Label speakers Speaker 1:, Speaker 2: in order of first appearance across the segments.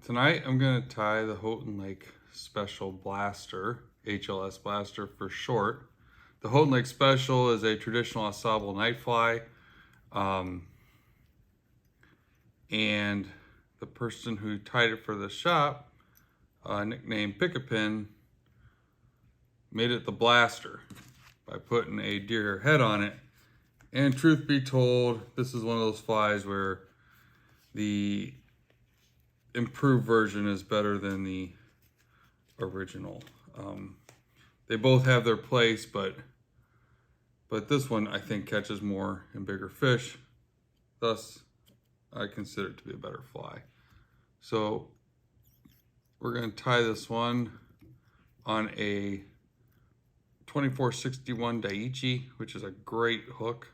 Speaker 1: Tonight I'm going to tie the Houghton Lake Special Blaster, HLS Blaster for short. The Houghton Lake Special is a traditional Au Sable nightfly, and the person who tied it for the shop, nicknamed Pick-a-Pin, made it the Blaster by putting a deer head on it. And truth be told, this is one of those flies where the improved version is better than the original. They both have their place, but this one I think catches more and bigger fish. Thus, I consider it to be a better fly. So we're going to tie this one on a 2461 Daiichi, which is a great hook.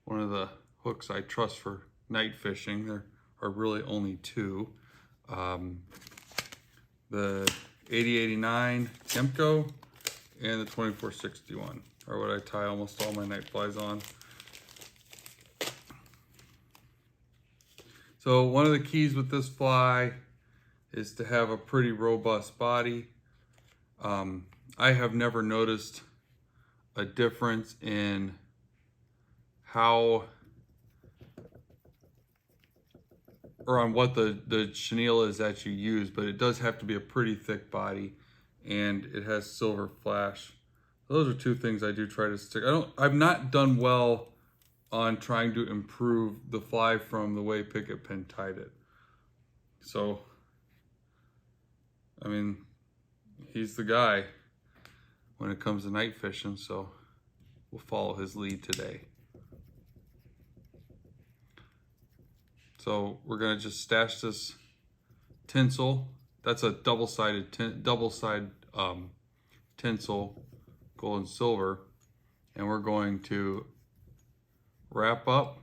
Speaker 1: One of the hooks I trust for night fishing. There are really only two. The 8089 Temco and the 2461 are what I tie almost all my night flies on. So one of the keys with this fly is to have a pretty robust body. I have never noticed a difference in how or on what the chenille is that you use, but it does have to be a pretty thick body, and it has silver flash. Those are two things I do try to stick. I've not done well on trying to improve the fly from the way Pick-a-Pin tied it. So, I mean, he's the guy when it comes to night fishing, so we'll follow his lead today. So we're gonna just stash this tinsel. That's a double-sided tinsel, gold and silver, and we're going to wrap up.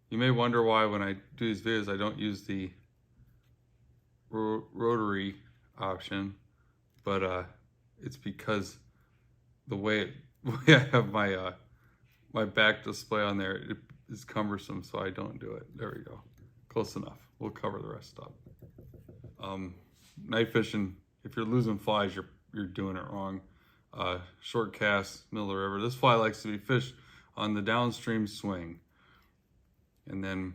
Speaker 1: You may wonder why when I do these videos I don't use the rotary option, but it's because the way I have my my back display on there, it is cumbersome, so I don't do it. There we go, close enough. We'll cover the rest up. Night fishing, if you're losing flies, you're doing it wrong. Short cast, middle of the river. This fly likes to be fished on the downstream swing. And then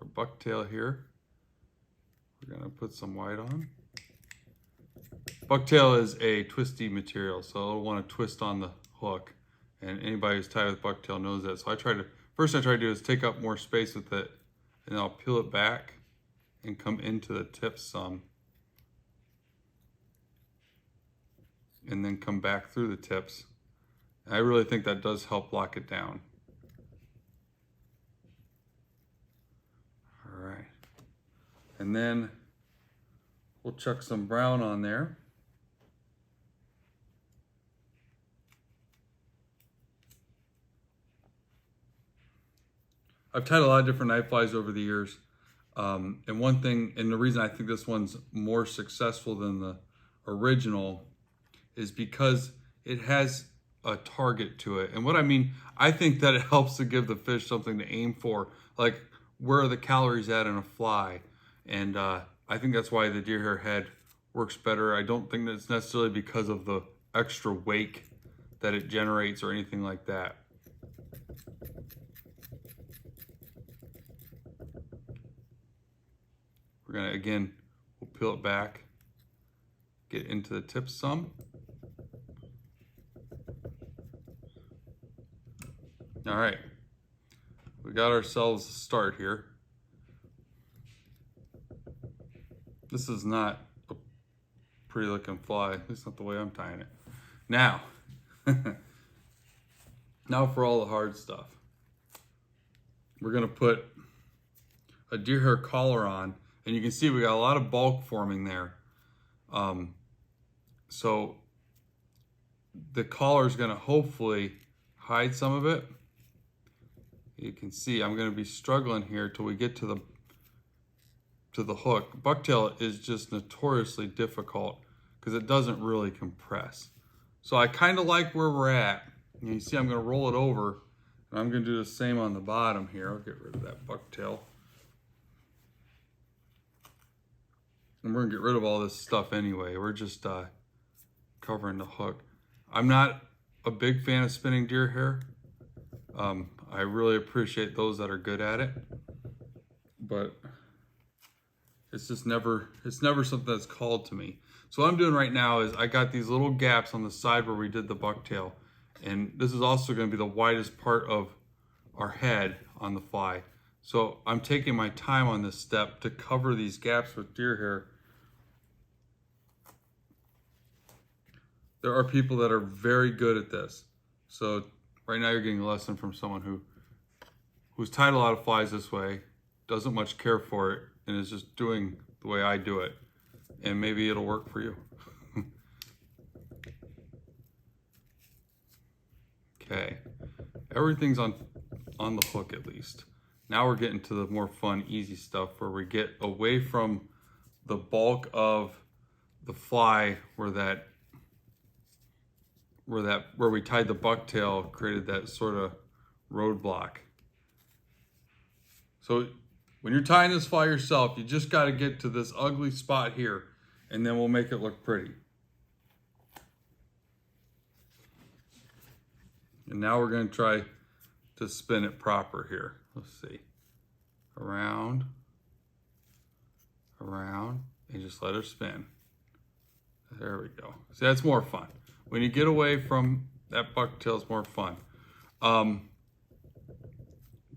Speaker 1: our bucktail here, we're gonna put some white on. Bucktail is a twisty material, so it'll want to twist on the hook. And anybody who's tied with bucktail knows that. So first I try to do is take up more space with it, and I'll peel it back and come into the tip some. And then come back through the tips. And I really think that does help lock it down. All right. And then we'll chuck some brown on there. I've tied a lot of different night flies over the years. And one thing, and the reason I think this one's more successful than the original is because it has a target to it. And what I mean, I think that it helps to give the fish something to aim for. Like, where are the calories at in a fly? And I think that's why the deer hair head works better. I don't think that it's necessarily because of the extra wake that it generates or anything like that. We're gonna, again, we'll peel it back, get into the tips some. All right, we got ourselves a start here. This is not a pretty looking fly. At least not the way I'm tying it. Now, now for all the hard stuff. We're gonna put a deer hair collar on, and you can see we got a lot of bulk forming there. So the collar is gonna hopefully hide some of it. You can see I'm gonna be struggling here till we get to the hook. Bucktail is just notoriously difficult because it doesn't really compress. So I kind of like where we're at. And you see I'm going to roll it over, and I'm going to do the same on the bottom here. I'll get rid of that bucktail. And we're going to get rid of all this stuff anyway. We're just covering the hook. I'm not a big fan of spinning deer hair. I really appreciate those that are good at it, but it's just never something that's called to me. So what I'm doing right now is I got these little gaps on the side where we did the bucktail, and this is also going to be the widest part of our head on the fly. So I'm taking my time on this step to cover these gaps with deer hair. There are people that are very good at this. So right now you're getting a lesson from someone who's tied a lot of flies this way, doesn't much care for it, and is just doing the way I do it. And maybe it'll work for you. Okay, everything's on the hook at least. Now we're getting to the more fun, easy stuff where we get away from the bulk of the fly where we tied the bucktail created that sort of roadblock. So when you're tying this fly yourself, you just got to get to this ugly spot here, and then we'll make it look pretty. And now we're going to try to spin it proper here. Let's see. Around, and just let her spin. There we go. See, that's more fun. When you get away from that bucktail, it's more fun.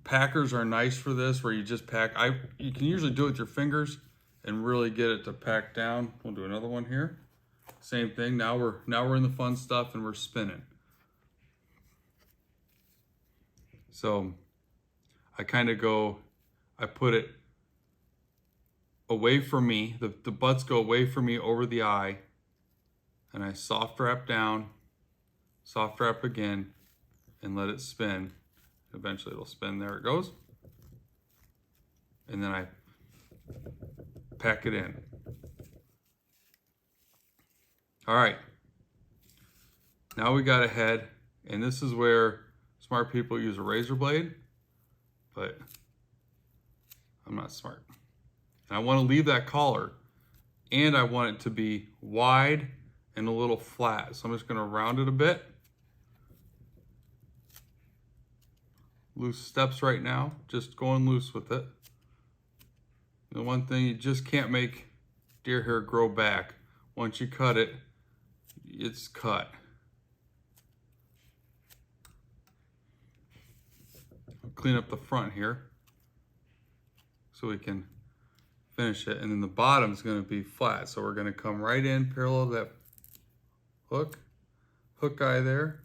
Speaker 1: Packers are nice for this, where you just pack. You can usually do it with your fingers and really get it to pack down. We'll do another one here. Same thing. Now we're in the fun stuff and we're spinning. So I kind of go, I put it away from me. The butts go away from me over the eye. And I soft wrap down, soft wrap again, and let it spin. Eventually it'll spin. There it goes. And then I pack it in. All right. Now we got a head, and this is where smart people use a razor blade, but I'm not smart. And I want to leave that collar, and I want it to be wide and a little flat. So I'm just going to round it a bit. Loose steps right now, just going loose with it. The one thing, you just can't make deer hair grow back. Once you cut it, it's cut. I'll clean up the front here so we can finish it. And then the bottom is going to be flat. So we're going to come right in parallel to that hook eye there.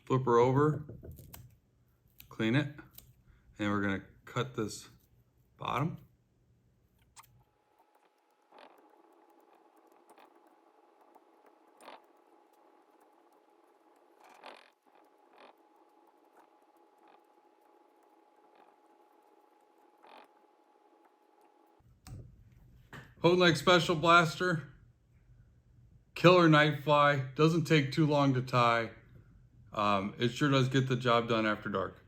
Speaker 1: Flip her over, clean it, and we're going to cut this bottom. Hodenleg Special Blaster, killer night fly, doesn't take too long to tie. It sure does get the job done after dark.